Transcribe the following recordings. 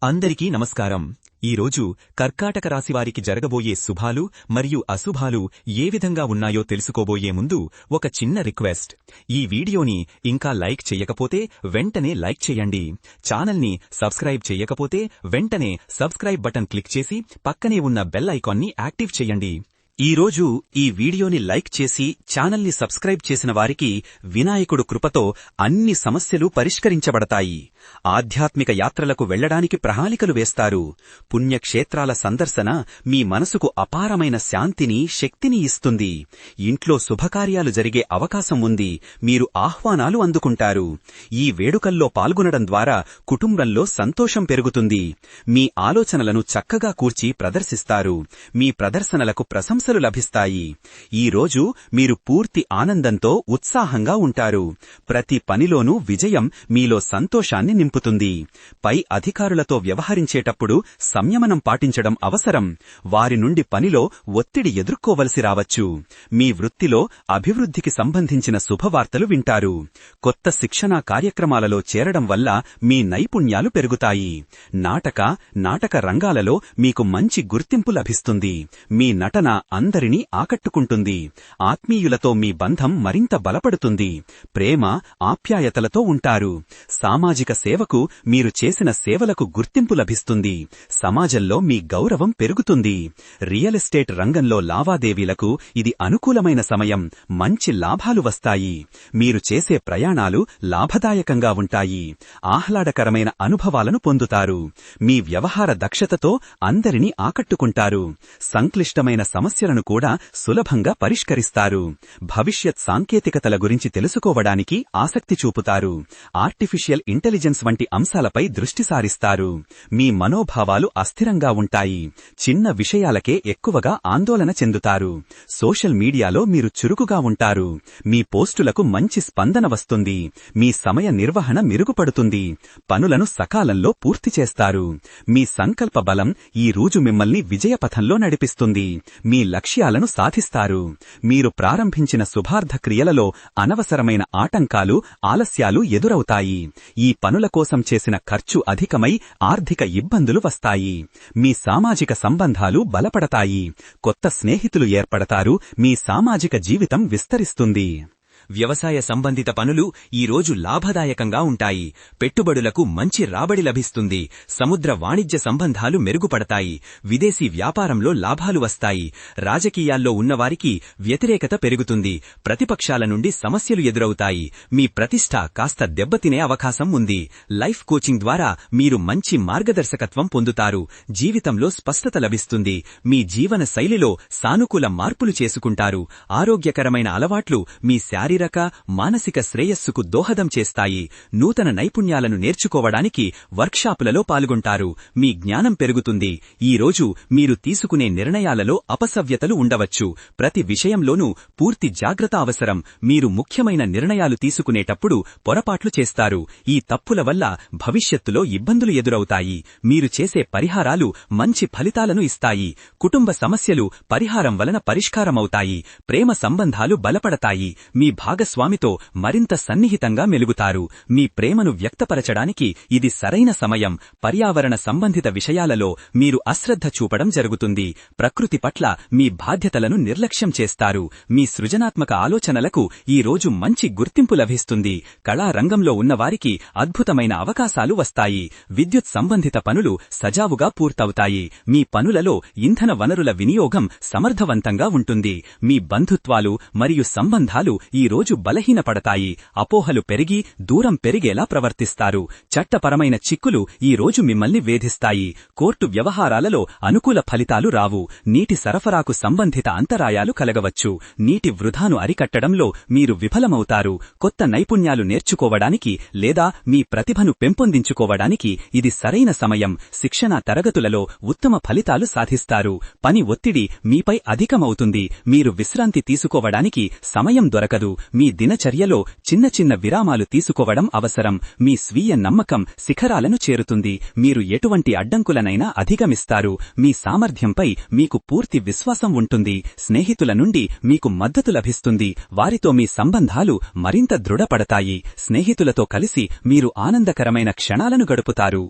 అందరికీ నమస్కారం. ఈరోజు కర్కాటక రాశివారికి జరగబోయే శుభాలు మరియు అశుభాలు ఏ విధంగా ఉన్నాయో తెలుసుకోబోయే ముందు ఒక చిన్న రిక్వెస్ట్. ఈ వీడియోని ఇంకా లైక్ చెయ్యకపోతే వెంటనే లైక్ చేయండి. ఛానల్ని సబ్స్క్రైబ్ చెయ్యకపోతే వెంటనే సబ్స్క్రైబ్ బటన్ క్లిక్ చేసి పక్కనే ఉన్న బెల్ ఐకాన్ని యాక్టివ్ చేయండి. ఈరోజు ఈ వీడియోని లైక్ చేసి ఛానల్ని సబ్స్క్రైబ్ చేసిన వారికి వినాయకుడు కృపతో అన్ని సమస్యలు పరిష్కరించబడతాయి. ఆధ్యాత్మిక యాత్రలకు వెళ్లడానికి ప్రణాళికలు వేస్తారు. పుణ్యక్షేత్రాల సందర్శన మీ మనసుకు అపారమైన శాంతిని, శక్తిని ఇస్తుంది. ఇంట్లో శుభకార్యాలు జరిగే అవకాశం ఉంది. మీరు ఆహ్వానాలు అందుకుంటారు. ఈ వేడుకల్లో పాల్గొనడం ద్వారా కుటుంబంలో సంతోషం పెరుగుతుంది. మీ ఆలోచనలను చక్కగా కూర్చి ప్రదర్శిస్తారు. మీ ప్రదర్శనలకు ప్రశంసలు లభిస్తాయి. ఈ రోజు మీరు పూర్తి ఆనందంతో, ఉత్సాహంగా ఉంటారు. ప్రతి పనిలోనూ విజయం మీలో సంతోషాన్ని నింపుతుంది. పై అధికారులతో వ్యవహరించేటప్పుడు సంయమనం పాటించడం అవసరం. వారి నుండి పనిలో ఒత్తిడి ఎదుర్కోవలసి రావచ్చు. మీ వృత్తిలో అభివృద్ధికి సంబంధించిన శుభవార్తలు వింటారు. కొత్త శిక్షణా కార్యక్రమాలలో చేరడం వల్ల మీ నైపుణ్యాలు పెరుగుతాయి. నాటక రంగాలలో మీకు మంచి గుర్తింపు లభిస్తుంది. మీ నటన అందరినీ ఆకట్టుకుంటుంది. ఆత్మీయులతో మీ బంధం మరింత బలపడుతుంది. ప్రేమ, ఆప్యాయతలతో ఉంటారు. సామాజిక సేవకు మీరు చేసిన సేవలకు గుర్తింపు లభిస్తుంది. సమాజంలో మీ గౌరవం పెరుగుతుంది. రియల్ ఎస్టేట్ రంగంలో లావాదేవీలకు ఇది అనుకూలమైన సమయం. మంచి లాభాలు వస్తాయి. మీరు చేసే ప్రయాణాలు లాభదాయకంగా ఉంటాయి. ఆహ్లాదకరమైన అనుభవాలను పొందుతారు. మీ వ్యవహార దక్షతతో అందరినీ ఆకట్టుకుంటారు. సంక్లిష్టమైన సమస్యలను కూడా సులభంగా పరిష్కరిస్తారు. భవిష్యత్ సాంకేతికతల గురించి తెలుసుకోవడానికి ఆసక్తి చూపుతారు. ఆర్టిఫిషియల్ ఇంటెలిజెన్స్ వంటి అంశాలపై దృష్టి సారిస్తారు. మీ మనోభావాలు అస్థిరంగా ఉంటాయి. చిన్న విషయాలకే ఎక్కువగా ఆందోళన చెందుతారు. సోషల్ మీడియాలో మీరు చురుకుగా ఉంటారు. మీ పోస్టులకు మంచి స్పందన వస్తుంది. మీ సమయ నిర్వహణ మెరుగుపడుతుంది. పనులను సకాలంలో పూర్తి చేస్తారు. మీ సంకల్ప బలం ఈ రోజు మిమ్మల్ని విజయపథంలో నడిపిస్తుంది. మీ లక్ష్యాలను సాధిస్తారు. మీరు ప్రారంభించిన శుభార్థ క్రియలలో అనవసరమైన ఆటంకాలు, ఆలస్యాలు ఎదురవుతాయి. ఈ పనుల కోసం చేసిన ఖర్చు అధికమై ఆర్థిక ఇబ్బందులు వస్తాయి. మీ సామాజిక సంబంధాలు బలపడతాయి. కొత్త స్నేహితులు ఏర్పడతారు. మీ సామాజిక జీవితం విస్తరిస్తుంది. వ్యవసాయ సంబంధిత పనులు ఈరోజు లాభదాయకంగా ఉంటాయి. పెట్టుబడులకు మంచి రాబడి లభిస్తుంది. సముద్ర వాణిజ్య సంబంధాలు మెరుగుపడతాయి. విదేశీ వ్యాపారంలో లాభాలు వస్తాయి. రాజకీయాల్లో ఉన్నవారికి వ్యతిరేకత పెరుగుతుంది. ప్రతిపక్షాల నుండి సమస్యలు ఎదురవుతాయి. మీ ప్రతిష్ఠ కాస్త దెబ్బతినే అవకాశం ఉంది. లైఫ్ కోచింగ్ ద్వారా మీరు మంచి మార్గదర్శకత్వం పొందుతారు. జీవితంలో స్పష్టత లభిస్తుంది. మీ జీవన శైలిలో సానుకూల మార్పులు చేసుకుంటారు. ఆరోగ్యకరమైన అలవాట్లు మీ శారీరక, మానసిక శ్రేయస్సుకు దోహదం చేస్తాయి. నూతన నైపుణ్యాలను నేర్చుకోవడానికి వర్క్షాపులలో పాల్గొంటారు. మీ జ్ఞానం పెరుగుతుంది. ఈ రోజు మీరు తీసుకునే నిర్ణయాలలో అపసవ్యతలు ఉండవచ్చు. ప్రతి విషయంలోనూ పూర్తి జాగ్రత్త అవసరం. మీరు ముఖ్యమైన నిర్ణయాలు తీసుకునేటప్పుడు పొరపాట్లు చేస్తారు. ఈ తప్పుల వల్ల భవిష్యత్తులో ఇబ్బందులు ఎదురవుతాయి. మీరు చేసే పరిహారాలు మంచి ఫలితాలను ఇస్తాయి. కుటుంబ సమస్యలు పరిహారం వలన పరిష్కారమవుతాయి. ప్రేమ సంబంధాలు బలపడతాయి. మీ భాగస్వామితో మరింత సన్నిహితంగా మెలుగుతారు. మీ ప్రేమను వ్యక్తపరచడానికి ఇది సరైన సమయం. పర్యావరణ సంబంధిత విషయాలలో మీరు అశ్రద్ధ చూపడం జరుగుతుంది. ప్రకృతి పట్ల మీ బాధ్యతలను నిర్లక్ష్యం చేస్తారు. మీ సృజనాత్మక ఆలోచనలకు ఈ రోజు మంచి గుర్తింపు లభిస్తుంది. కళారంగంలో ఉన్నవారికి అద్భుతమైన అవకాశాలు వస్తాయి. విద్యుత్ సంబంధిత పనులు సజావుగా పూర్తవుతాయి. మీ పనులలో ఇంధన వనరుల వినియోగం సమర్థవంతంగా ఉంటుంది. మీ బంధుత్వాలు మరియు సంబంధాలు ఈ రోజు బలహీనపడతాయి. అపోహలు పెరిగి దూరం పెరిగేలా ప్రవర్తిస్తారు. చట్టపరమైన చిక్కులు ఈ రోజు మిమ్మల్ని వేధిస్తాయి. కోర్టు వ్యవహారాలలో అనుకూల ఫలితాలు రావు. నీటి సరఫరాకు సంబంధిత అంతరాయాలు కలగవచ్చు. నీటి వృధాను అరికట్టడంలో మీరు విఫలమవుతారు. కొత్త నైపుణ్యాలు నేర్చుకోవడానికి లేదా మీ ప్రతిభను పెంపొందించుకోవడానికి ఇది సరైన సమయం. శిక్షణా తరగతులలో ఉత్తమ ఫలితాలు సాధిస్తారు. పని ఒత్తిడి మీపై అధికమవుతుంది. మీరు విశ్రాంతి తీసుకోవడానికి సమయం దొరకదు. మీ దినచర్యలో చిన్న చిన్న విరామాలు తీసుకోవడం అవసరం. మీ స్వీయ నమ్మకం శిఖరాలను చేరుతుంది. మీరు ఎటువంటి అడ్డంకులనైనా అధిగమిస్తారు. మీ సామర్థ్యంపై మీకు పూర్తి విశ్వాసం ఉంటుంది. స్నేహితుల నుండి మీకు మద్దతు లభిస్తుంది. వారితో మీ సంబంధాలు మరింత దృఢపడతాయి. స్నేహితులతో కలిసి మీరు ఆనందకరమైన క్షణాలను గడుపుతారు.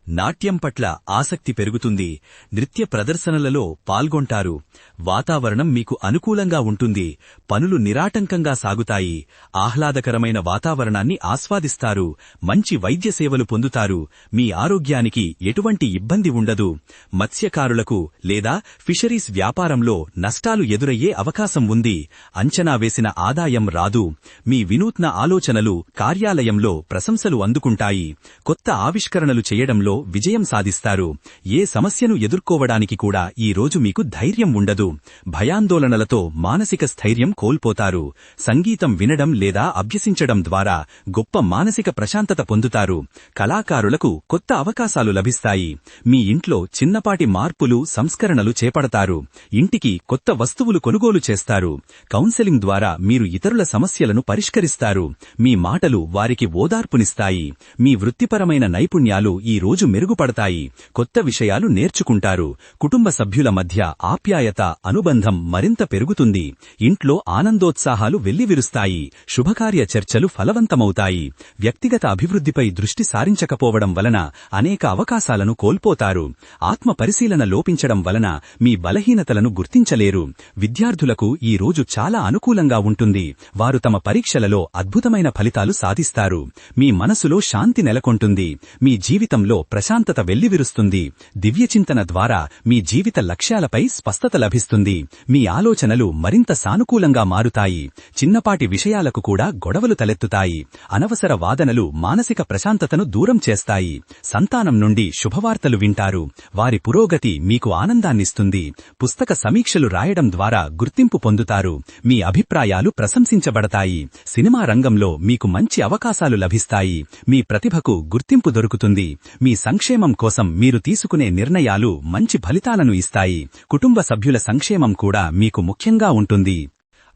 నాట్యం పట్ల ఆసక్తి పెరుగుతుంది. నృత్య ప్రదర్శనలలో పాల్గొంటారు. వాతావరణం మీకు అనుకూలంగా ఉంటుంది. పనులు నిరాటంకంగా సాగుతాయి. ఆహ్లాదకరమైన వాతావరణాన్ని ఆస్వాదిస్తారు. మంచి వైద్య సేవలు పొందుతారు. మీ ఆరోగ్యానికి ఎటువంటి ఇబ్బంది ఉండదు. మత్స్యకారులకు లేదా ఫిషరీస్ వ్యాపారంలో నష్టాలు ఎదురయ్యే అవకాశం ఉంది. అంచనా వేసిన ఆదాయం రాదు. మీ వినూత్న ఆలోచనలు కార్యాలయంలో ప్రశంసలు అందుకుంటాయి. కొత్త ఆవిష్కరణలు చేయడంలో విజయం సాధిస్తారు. ఏ సమస్యను ఎదుర్కోవడానికి కూడా ఈ రోజు మీకు ధైర్యం ఉండదు. భయాందోళనలతో మానసిక స్థైర్యం కోల్పోతారు. సంగీతం వినడం లేదా అభ్యసించడం ద్వారా గొప్ప మానసిక ప్రశాంతత పొందుతారు. కళాకారులకు కొత్త అవకాశాలు లభిస్తాయి. మీ ఇంట్లో చిన్నపాటి మార్పులు సంస్కరణలు చేపడతారు. ఇంటికి కొత్త వస్తువులు కొనుగోలు చేస్తారు. కౌన్సెలింగ్ ద్వారా మీరు ఇతరుల సమస్యలను పరిష్కరిస్తారు. మీ మాటలు వారికి ఓదార్పునిస్తాయి. మీ వృత్తిపరమైన నైపుణ్యాలు ఈ రోజు మెరుగుపడతాయి. కొత్త విషయాలు నేర్చుకుంటారు. కుటుంబ సభ్యుల మధ్య ఆప్యాయత అనుబంధం మరింత పెరుగుతుంది. ఇంట్లో ఆనందోత్సాహాలు వెల్లివిరుస్తాయి. శుభకార్య చర్చలు ఫలవంతమవుతాయి. వ్యక్తిగత అభివృద్ధిపై దృష్టి సారించకపోవడం వలన అనేక అవకాశాలను కోల్పోతారు. ఆత్మ పరిశీలన లోపించడం వలన మీ బలహీనతలను గుర్తించలేరు. విద్యార్థులకు ఈ రోజు చాలా అనుకూలంగా ఉంటుంది. వారు తమ పరీక్షలలో అద్భుతమైన ఫలితాలు సాధిస్తారు. మీ మనసులో శాంతి నెలకొంటుంది. మీ జీవితంలో ప్రశాంతత వెల్లివిరుస్తుంది. దివ్యచింతన ద్వారా మీ జీవిత లక్ష్యాలపై స్పష్టత లభిస్తుంది. మీ ఆలోచనలు మరింత సానుకూలంగా మారుతాయి. చిన్నపాటి విషయాలకు కూడా గొడవలు తలెత్తుతాయి. అనవసర వాదనలు మానసిక ప్రశాంతతను దూరం చేస్తాయి. సంతానం నుండి శుభవార్తలు వింటారు. వారి పురోగతి మీకు ఆనందాన్నిస్తుంది. పుస్తక సమీక్షలు రాయడం ద్వారా గుర్తింపు పొందుతారు. మీ అభిప్రాయాలు ప్రశంసించబడతాయి. సినిమా రంగంలో మీకు మంచి అవకాశాలు లభిస్తాయి. మీ ప్రతిభకు గుర్తింపు దొరుకుతుంది. మీ సంక్షేమం కోసం మీరు తీసుకునే నిర్ణయాలు మంచి ఫలితాలను ఇస్తాయి. కుటుంబ సభ్యుల సంక్షేమం కూడా మీకు ముఖ్యంగా ఉంటుంది.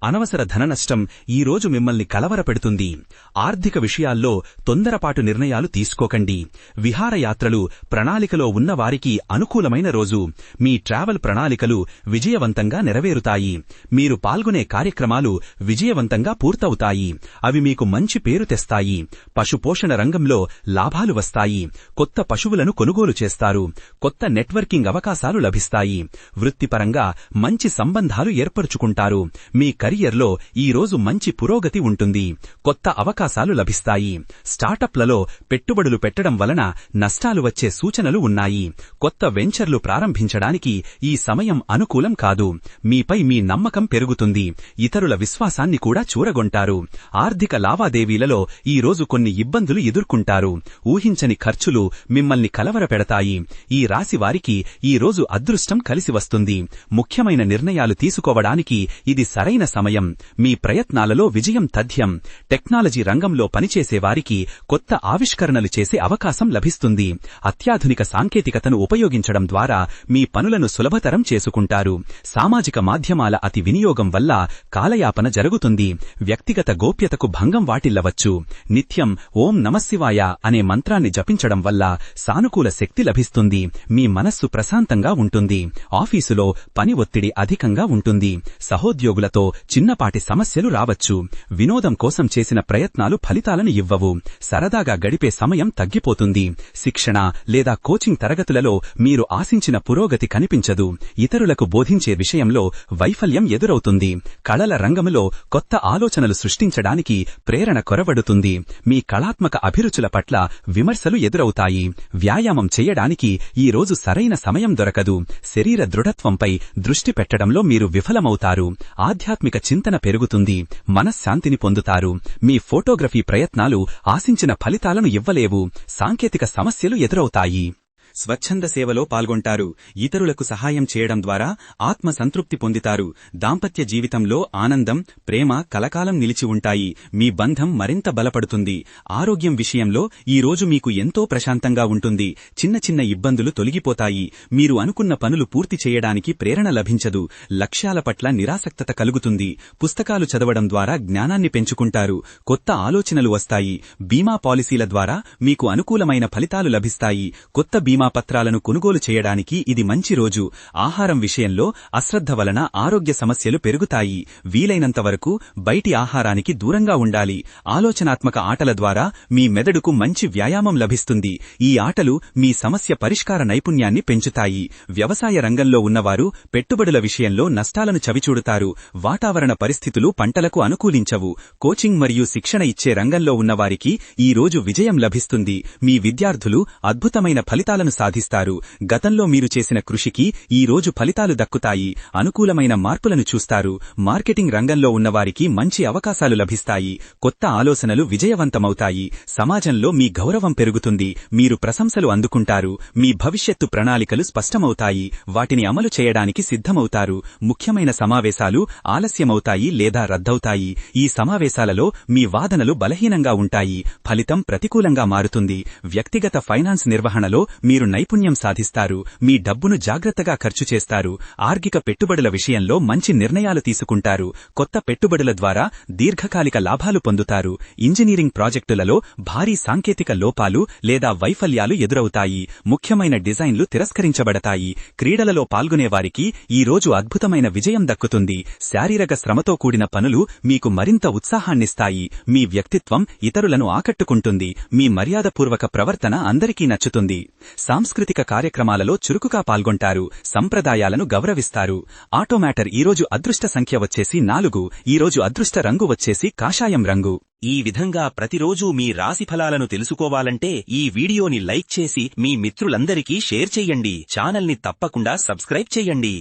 అనవసర ధననష్టం ఈ రోజు మిమ్మల్ని కలవరపెడుతుంది. ఆర్థిక విషయాల్లో తొందరపాటు నిర్ణయాలు తీసుకోకండి. విహారయాత్రలు ప్రణాళికలో ఉన్నవారికి అనుకూలమైన రోజు. మీ ట్రావెల్ ప్రణాళికలు విజయవంతంగా నెరవేరుతాయి. మీరు పాల్గొనే కార్యక్రమాలు విజయవంతంగా పూర్తవుతాయి. అవి మీకు మంచి పేరు తెస్తాయి. పశుపోషణ రంగంలో లాభాలు వస్తాయి. కొత్త పశువులను కొనుగోలు చేస్తారు. కొత్త నెట్వర్కింగ్ అవకాశాలు లభిస్తాయి. వృత్తిపరంగా మంచి సంబంధాలు ఏర్పరుచుకుంటారు. మీ కెరియర్లో ఈ రోజు మంచి పురోగతి ఉంటుంది. కొత్త అవకాశాలు లభిస్తాయి. స్టార్టప్లలో పెట్టుబడులు పెట్టడం వలన నష్టాలు వచ్చే సూచనలు ఉన్నాయి. కొత్త వెంచర్లు ప్రారంభించడానికి ఈ సమయం అనుకూలం కాదు. మీపై మీ నమ్మకం పెరుగుతుంది. ఇతరుల విశ్వాసాన్ని కూడా చూరగొంటారు. ఆర్థిక లావాదేవీలలో ఈ రోజు కొన్ని ఇబ్బందులు ఎదుర్కొంటారు. ఊహించని ఖర్చులు మిమ్మల్ని కలవరపెడతాయి. ఈ రాశి వారికి ఈ రోజు అదృష్టం కలిసి వస్తుంది. ముఖ్యమైన నిర్ణయాలు తీసుకోవడానికి ఇది సరైన సమయం. మీ ప్రయత్నాలలో విజయం తథ్యం. టెక్నాలజీ రంగంలో పనిచేసే వారికి కొత్త ఆవిష్కరణలు చేసే అవకాశం లభిస్తుంది. అత్యాధునిక సాంకేతికతను ఉపయోగించడం ద్వారా మీ పనులను సులభతరం చేసుకుంటారు. సామాజిక మాధ్యమాల అతి వినియోగం వల్ల కాలయాపన జరుగుతుంది. వ్యక్తిగత గోప్యతకు భంగం వాటిల్లవచ్చు. నిత్యం ఓం నమఃశివాయ అనే మంత్రాన్ని జపించడం వల్ల సానుకూల శక్తి లభిస్తుంది. మీ మనస్సు ప్రశాంతంగా ఉంటుంది. ఆఫీసులో పని ఒత్తిడి అధికంగా ఉంటుంది. సహోద్యోగులతో చిన్నపాటి సమస్యలు రావచ్చు. వినోదం కోసం చేసిన ప్రయత్నాలు ఫలితాలను ఇవ్వవు. సరదాగా గడిపే సమయం తగ్గిపోతుంది. శిక్షణ లేదా కోచింగ్ తరగతులలో మీరు ఆశించిన పురోగతి కనిపించదు. ఇతరులకు బోధించే విషయంలో వైఫల్యం ఎదురవుతుంది. కళల రంగంలో కొత్త ఆలోచనలు సృష్టించడానికి ప్రేరణ కొరవడుతుంది. మీ కళాత్మక అభిరుచుల పట్ల విమర్శలు ఎదురవుతాయి. వ్యాయామం చేయడానికి ఈ రోజు సరైన సమయం దొరకదు. శరీర దృఢత్వంపై దృష్టి పెట్టడంలో మీరు విఫలమవుతారు. ఆధ్యాత్మిక చింతన పెరుగుతుంది. మనశ్శాంతిని పొందుతారు. మీ ఫోటోగ్రఫీ ప్రయత్నాలు ఆశించిన ఫలితాలను ఇవ్వలేవు. సాంకేతిక సమస్యలు ఎదురవుతాయి. స్వచ్ఛంద సేవలో పాల్గొంటారు. ఇతరులకు సహాయం చేయడం ద్వారా ఆత్మ సంతృప్తి పొందుతారు. దాంపత్య జీవితంలో ఆనందం, ప్రేమ కలకాలం నిలిచి ఉంటాయి. మీ బంధం మరింత బలపడుతుంది. ఆరోగ్యం విషయంలో ఈ రోజు మీకు ఎంతో ప్రశాంతంగా ఉంటుంది. చిన్న చిన్న ఇబ్బందులు తొలగిపోతాయి. మీరు అనుకున్న పనులు పూర్తి చేయడానికి ప్రేరణ లభించదు. లక్ష్యాల పట్ల నిరాసక్తత కలుగుతుంది. పుస్తకాలు చదవడం ద్వారా జ్ఞానాన్ని పెంచుకుంటారు. కొత్త ఆలోచనలు వస్తాయి. బీమా పాలసీల ద్వారా మీకు అనుకూలమైన ఫలితాలు లభిస్తాయి. కొత్త బీమా బీమా పత్రాలను కొనుగోలు చేయడానికి ఇది మంచి రోజు. ఆహారం విషయంలో అశ్రద్ధ వలన ఆరోగ్య సమస్యలు పెరుగుతాయి. వీలైనంతవరకు బయటి ఆహారానికి దూరంగా ఉండాలి. ఆలోచనాత్మక ఆటల ద్వారా మీ మెదడుకు మంచి వ్యాయామం లభిస్తుంది. ఈ ఆటలు మీ సమస్య పరిష్కార నైపుణ్యాన్ని పెంచుతాయి. వ్యవసాయ రంగంలో ఉన్నవారు పెట్టుబడుల విషయంలో నష్టాలను చవిచూడుతారు. వాతావరణ పరిస్థితులు పంటలకు అనుకూలించవు. కోచింగ్ మరియు శిక్షణ ఇచ్చే రంగంలో ఉన్నవారికి ఈ రోజు విజయం లభిస్తుంది. మీ విద్యార్థులు అద్భుతమైన ఫలితాలను సాధిస్తారు. గతంలో మీరు చేసిన కృషికి ఈ రోజు ఫలితాలు దక్కుతాయి. అనుకూలమైన మార్పులను చూస్తారు. మార్కెటింగ్ రంగంలో ఉన్నవారికి మంచి అవకాశాలు లభిస్తాయి. కొత్త ఆలోచనలు విజయవంతమవుతాయి. సమాజంలో మీ గౌరవం పెరుగుతుంది. మీరు ప్రశంసలు అందుకుంటారు. మీ భవిష్యత్తు ప్రణాళికలు స్పష్టమవుతాయి. వాటిని అమలు చేయడానికి సిద్ధమవుతారు. ముఖ్యమైన సమావేశాలు ఆలస్యమవుతాయి లేదా రద్దవుతాయి. ఈ సమావేశాలలో మీ వాదనలు బలహీనంగా ఉంటాయి. ఫలితం ప్రతికూలంగా మారుతుంది. వ్యక్తిగత ఫైనాన్స్ నిర్వహణలో మీరు నైపుణ్యం సాధిస్తారు. మీ డబ్బును జాగ్రత్తగా ఖర్చు చేస్తారు. ఆర్థిక పెట్టుబడుల విషయంలో మంచి నిర్ణయాలు తీసుకుంటారు. కొత్త పెట్టుబడుల ద్వారా దీర్ఘకాలిక లాభాలు పొందుతారు. ఇంజనీరింగ్ ప్రాజెక్టులలో భారీ సాంకేతిక లోపాలు లేదా వైఫల్యాలు ఎదురవుతాయి. ముఖ్యమైన డిజైన్లు తిరస్కరించబడతాయి. క్రీడలలో పాల్గొనేవారికి ఈ రోజు అద్భుతమైన విజయం దక్కుతుంది. శారీరక శ్రమతో కూడిన పనులు మీకు మరింత ఉత్సాహాన్నిస్తాయి. మీ వ్యక్తిత్వం ఇతరులను ఆకట్టుకుంటుంది. మీ మర్యాదపూర్వక ప్రవర్తన అందరికీ నచ్చుతుంది. సాంస్కృతిక కార్యక్రమాలలో చురుకుగా పాల్గొంటారు. సంప్రదాయాలను గౌరవిస్తారు. ఆటోమేటర్ ఈరోజు అదృష్ట సంఖ్య వచ్చేసి 4. ఈరోజు అదృష్ట రంగు వచ్చేసి కాషాయం రంగు. ఈ విధంగా ప్రతిరోజూ మీ రాశి ఫలాలను తెలుసుకోవాలంటే ఈ వీడియోని లైక్ చేసి మీ మిత్రులందరికీ షేర్ చెయ్యండి. ఛానల్ని తప్పకుండా సబ్స్క్రైబ్ చెయ్యండి.